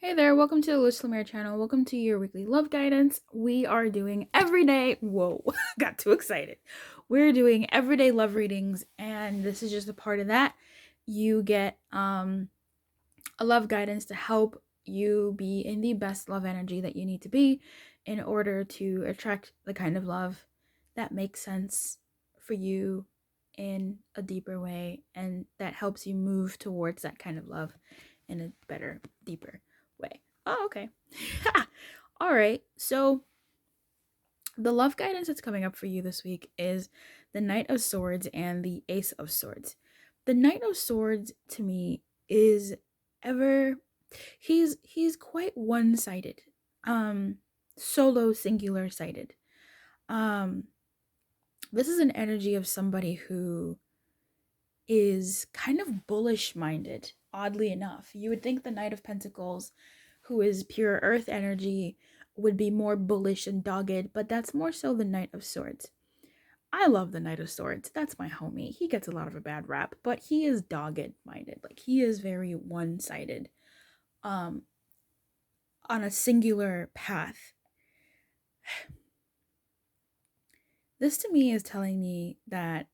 Hey there, welcome to the Liz Lemire channel. Welcome to your weekly love guidance. We are doing everyday, whoa, got too excited. We're doing everyday love readings, and this is just a part of that. You get a love guidance to help you be in the best love energy that you need to be in order to attract the kind of love that makes sense for you in a deeper way and that helps you move towards that kind of love in a better, deeper way. Oh, okay. All right. So, the love guidance that's coming up for you this week is the Knight of Swords and the Ace of Swords. The Knight of Swords to me is ever he's quite one-sided. Solo singular sided. Um this is an energy of somebody who is kind of bullish minded, oddly enough. You would think the Knight of Pentacles, who is pure earth energy, would be more bullish and dogged, but that's more so the Knight of Swords. I love the Knight of Swords. That's my homie. He gets a lot of a bad rap, but he is dogged minded. Like he is very one sided, um, on a singular path. This to me is telling me that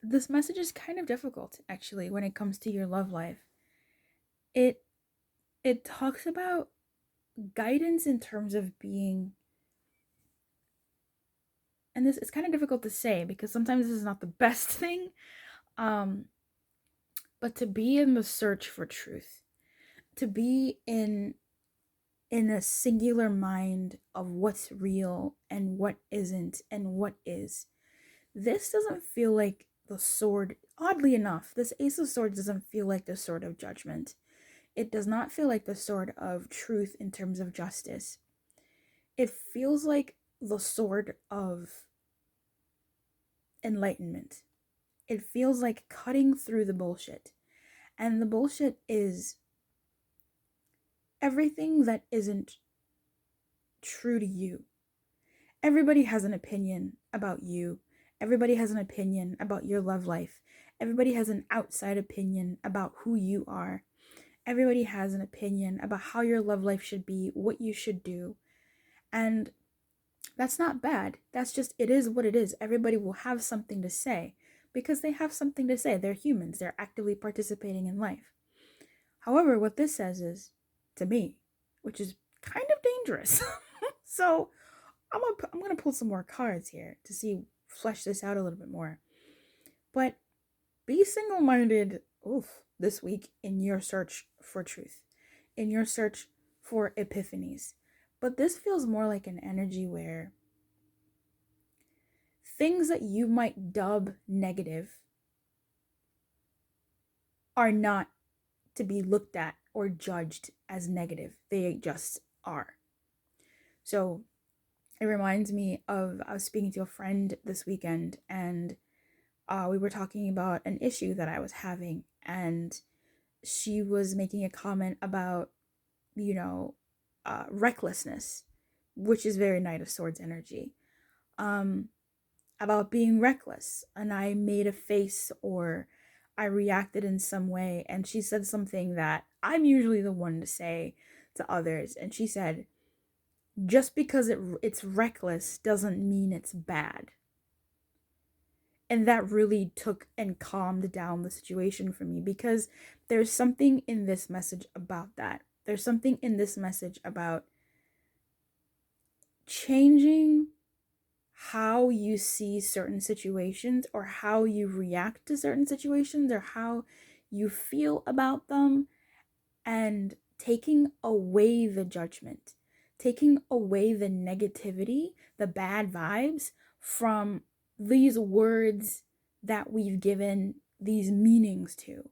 this message is kind of difficult actually when it comes to your love life. It it talks about guidance in terms of being, and this it's kind of difficult to say because sometimes this is not the best thing, um but to be in the search for truth, to be in a singular mind of what's real and what isn't and what is. This doesn't feel like the sword. Oddly enough, this Ace of Swords doesn't feel like the sword of judgment. It does not feel like the sword of truth in terms of justice. It feels like the sword of enlightenment. It feels like cutting through the bullshit. And the bullshit is everything that isn't true to you. Everybody has an opinion about you. Everybody has an opinion about your love life. Everybody has an outside opinion about who you are. Everybody has an opinion about how your love life should be, what you should do. And that's not bad. That's just, it is what it is. Everybody will have something to say because they have something to say. They're humans. They're actively participating in life. However, what this says is, to me, which is kind of dangerous. So I'm gonna pull some more cards here to see flesh this out a little bit more. But be single-minded, this week in your search for truth, in your search for epiphanies. But this feels more like an energy where things that you might dub negative are not to be looked at or judged as negative. They just are. So it reminds me of, I was speaking to a friend this weekend, and we were talking about an issue that I was having, and she was making a comment about, you know, recklessness, which is very Knight of Swords energy, about being reckless. And I made a face or I reacted in some way, and she said something that I'm usually the one to say to others. And she said, just because it's reckless doesn't mean it's bad. And that really took and calmed down the situation for me, because there's something in this message about that. There's something in this message about changing how you see certain situations, or how you react to certain situations, or how you feel about them, and taking away the judgment, taking away the negativity, the bad vibes from these words that we've given these meanings to,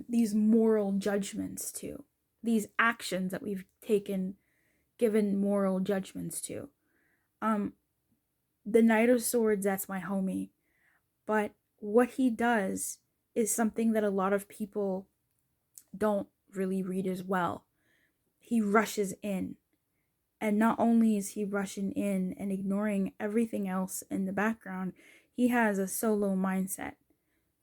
these moral judgments to, these actions that we've given moral judgments to. The Knight of Swords, that's my homie, but what he does is something that a lot of people don't really read as well. He rushes in. And not only is he rushing in and ignoring everything else in the background, he has a solo mindset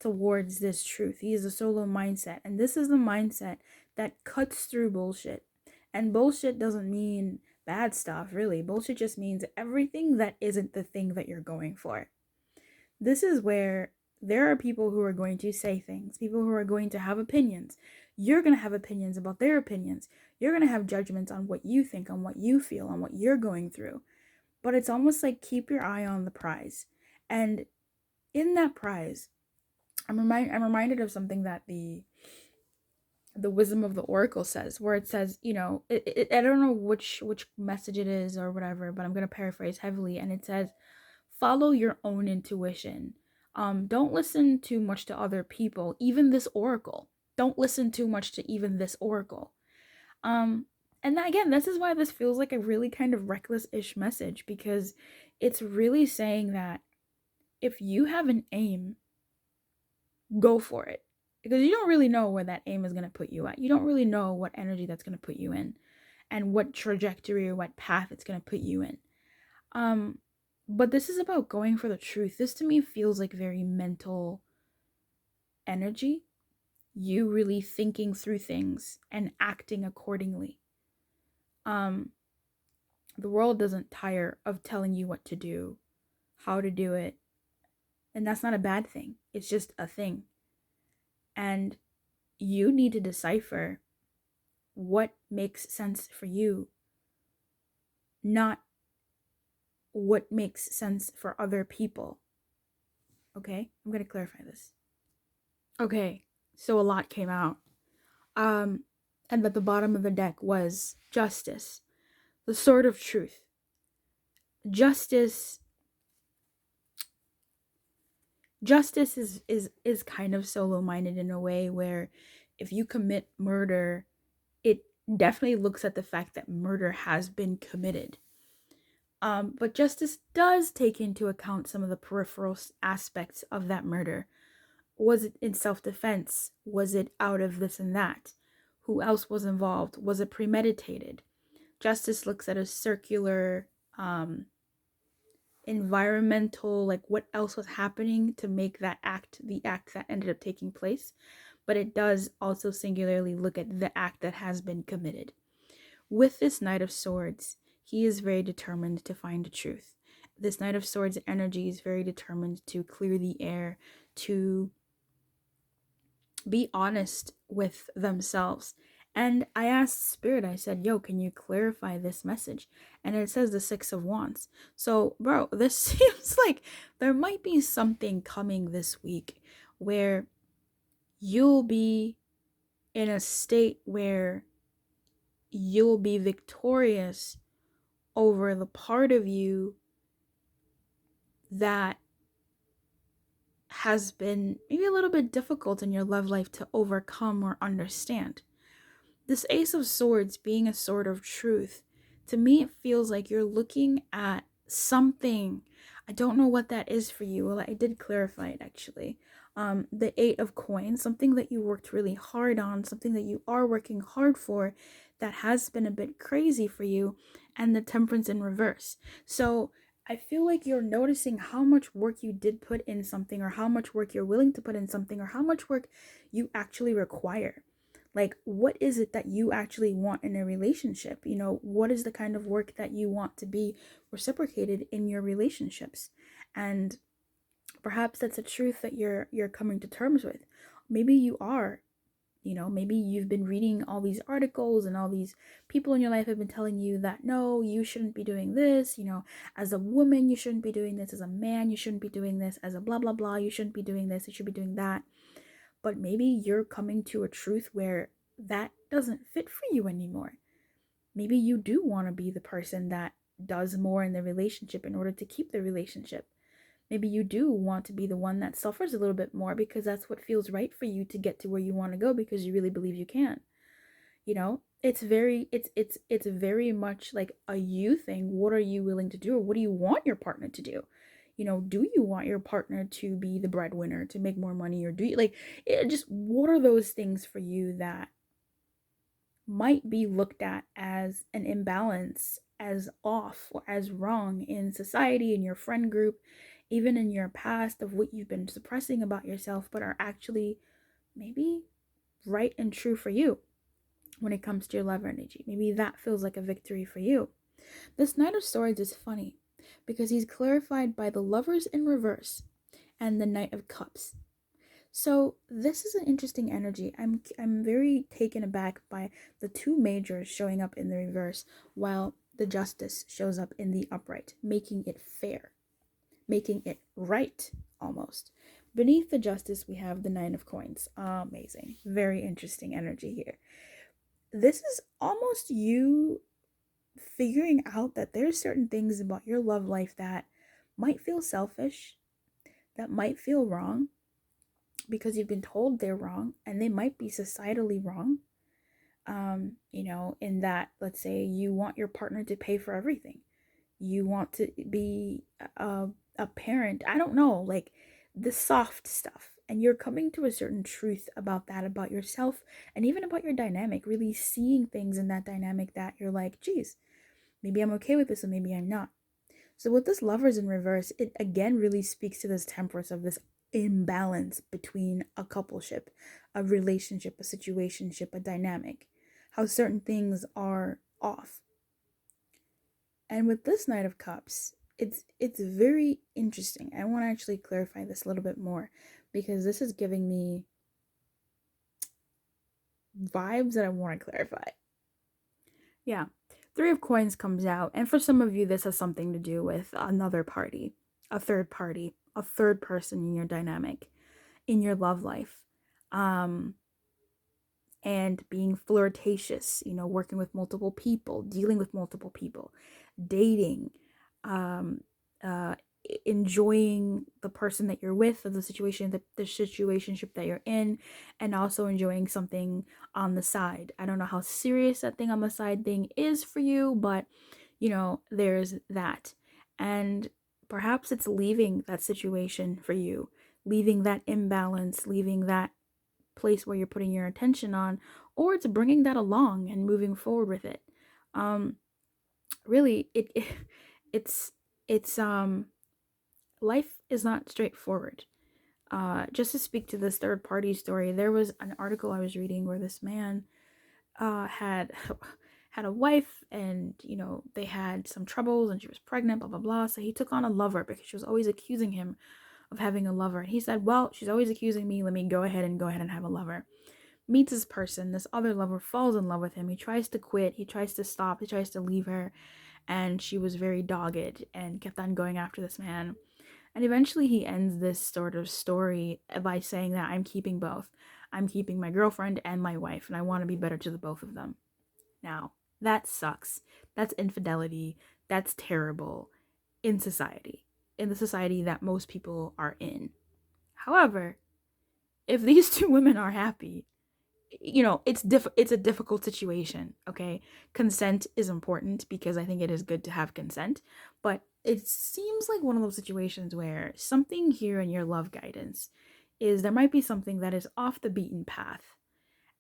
towards this truth. He is a solo mindset. And this is the mindset that cuts through bullshit. And bullshit doesn't mean bad stuff, really. Bullshit just means everything that isn't the thing that you're going for. This is where there are people who are going to say things, people who are going to have opinions. You're going to have opinions about their opinions. You're going to have judgments on what you think, on what you feel, on what you're going through. But it's almost like keep your eye on the prize. And in that prize, I'm reminded of something that the Wisdom of the Oracle says, where it says, you know, I don't know which message it is or whatever, but I'm going to paraphrase heavily. And it says, follow your own intuition. Don't listen too much to other people, even this oracle. Don't listen too much to even this oracle. And again, this is why this feels like a really kind of reckless-ish message, because it's really saying that if you have an aim, go for it. Because you don't really know where that aim is going to put you at. You don't really know what energy that's going to put you in and what trajectory or what path it's going to put you in. But this is about going for the truth. This to me feels like very mental energy. You really thinking through things and acting accordingly. The world doesn't tire of telling you what to do, how to do it. And that's not a bad thing. It's just a thing. And you need to decipher what makes sense for you, not what makes sense for other people. Okay? I'm going to clarify this. Okay, so a lot came out. And at the bottom of the deck was justice, the sword of truth. Justice is kind of solo-minded in a way where if you commit murder, it definitely looks at the fact that murder has been committed. But justice does take into account some of the peripheral aspects of that murder. Was it in self-defense? Was it out of this and that? Who else was involved? Was it premeditated? Justice looks at a circular environmental, like what else was happening to make that act the act that ended up taking place, but it does also singularly look at the act that has been committed. With this Knight of Swords, he is very determined to find the truth. This Knight of Swords energy is very determined to clear the air, to be honest with themselves. And I asked Spirit, I said, yo, can you clarify this message? And it says the Six of Wands. So, bro, this seems like there might be something coming this week where you'll be in a state where you'll be victorious over the part of you that has been maybe a little bit difficult in your love life to overcome or understand. This Ace of Swords being a sword of truth, to me it feels like you're looking at something. I don't know what that is for you. Well, I did clarify it actually. The Eight of Coins, something that you worked really hard on, something that you are working hard for that has been a bit crazy for you, and the Temperance in reverse. So I feel like you're noticing how much work you did put in something, or how much work you're willing to put in something, or how much work you actually require. Like, what is it that you actually want in a relationship? You know, what is the kind of work that you want to be reciprocated in your relationships? And perhaps that's a truth that you're coming to terms with. Maybe you are, you know, maybe you've been reading all these articles and all these people in your life have been telling you that, no, you shouldn't be doing this. You know, as a woman, you shouldn't be doing this. As a man, you shouldn't be doing this. As a blah, blah, blah, you shouldn't be doing this. You should be doing that. But maybe you're coming to a truth where that doesn't fit for you anymore. Maybe you do want to be the person that does more in the relationship in order to keep the relationship. Maybe you do want to be the one that suffers a little bit more because that's what feels right for you to get to where you want to go, because you really believe you can. You know, it's very much like a you thing. What are you willing to do, or what do you want your partner to do? You know, do you want your partner to be the breadwinner, to make more money, or do you what are those things for you that might be looked at as an imbalance, as off, or as wrong in society, in your friend group, even in your past, of what you've been suppressing about yourself, but are actually maybe right and true for you when it comes to your love energy. Maybe that feels like a victory for you. This Knight of Swords is funny because he's clarified by the Lovers in reverse and the Knight of Cups. So this is an interesting energy. I'm very taken aback by the two majors showing up in the reverse while the Justice shows up in the upright, making it fair, making it right almost. Beneath the Justice, we have the Nine of Coins. Amazing. Very interesting energy here. This is almost you figuring out that there's certain things about your love life that might feel selfish, that might feel wrong, because you've been told they're wrong, and they might be societally wrong. In that, let's say you want your partner to pay for everything. You want to be a parent. I don't know, like the soft stuff. And you're coming to a certain truth about that, about yourself, and even about your dynamic, really seeing things in that dynamic that you're like, geez, maybe I'm okay with this, or maybe I'm not. So with this Lovers in reverse, it again really speaks to this temperance of this imbalance between a coupleship, a relationship, a situationship, a dynamic, how certain things are off. And with this Knight of Cups, it's very interesting. I want to actually clarify this a little bit more because this is giving me vibes that I want to clarify. Yeah. Three of Coins comes out, and for some of you, this has something to do with another party, a third party, a third person in your dynamic, in your love life, and being flirtatious, working with multiple people, dealing with multiple people, dating, uh, enjoying the person that you're with, or the situationship that you're in, and also enjoying something on the side. I don't know how serious that thing on the side thing is for you, but there's that. And perhaps it's leaving that situation for you, leaving that imbalance, leaving that place where you're putting your attention on, or it's bringing that along and moving forward with it. Really, it's life is not straightforward. Just to speak to this third party story, there was an article I was reading where this man had had a wife, and they had some troubles, and she was pregnant, blah blah blah. So he took on a lover because she was always accusing him of having a lover. And he said, well, she's always accusing me, let me go ahead and have a lover. Meets this person, this other lover falls in love with him. He tries to quit, he tries to stop, he tries to leave her, and she was very dogged and kept on going after this man. And eventually he ends this sort of story by saying that I'm keeping both. I'm keeping my girlfriend and my wife, and I want to be better to the both of them. Now, that sucks. That's infidelity. That's terrible in society, in the society that most people are in. However, if these two women are happy, it's a difficult situation, okay? Consent is important because I think it is good to have consent, but it seems like one of those situations where something here in your love guidance is there might be something that is off the beaten path,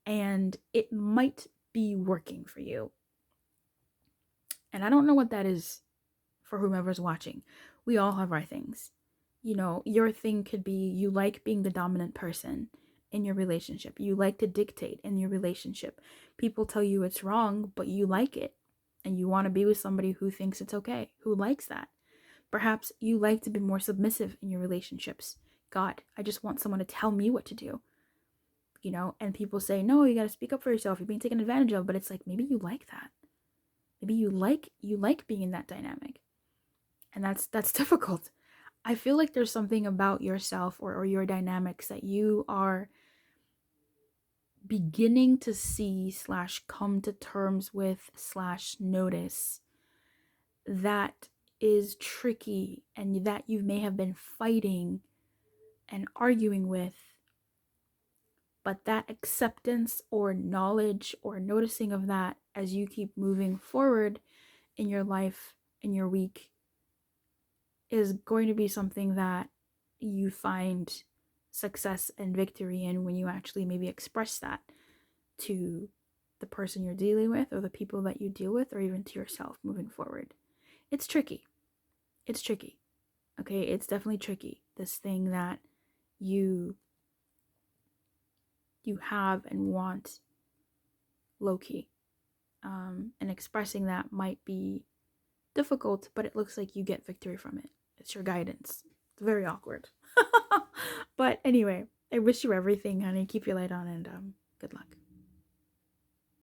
and it might be working for you. And I don't know what that is for whomever's watching. We all have our things. Your thing could be you like being the dominant person in your relationship. You like to dictate in your relationship. People tell you it's wrong, but you like it. And you want to be with somebody who thinks it's okay, who likes that. Perhaps you like to be more submissive in your relationships. God, I just want someone to tell me what to do. And people say, no, you got to speak up for yourself. You're being taken advantage of. But it's like, maybe you like that. Maybe you like being in that dynamic. And that's difficult. I feel like there's something about yourself or your dynamics that you are beginning to see / come to terms with / notice that is tricky, and that you may have been fighting and arguing with, but that acceptance or knowledge or noticing of that as you keep moving forward in your life, in your week, is going to be something that you find success and victory in when you actually maybe express that to the person you're dealing with, or the people that you deal with, or even to yourself moving forward. It's tricky. Okay, it's definitely tricky. This thing that you have and want low key. And expressing that might be difficult, but it looks like you get victory from it. It's your guidance. It's very awkward. But anyway, I wish you everything, honey. Keep your light on, and good luck.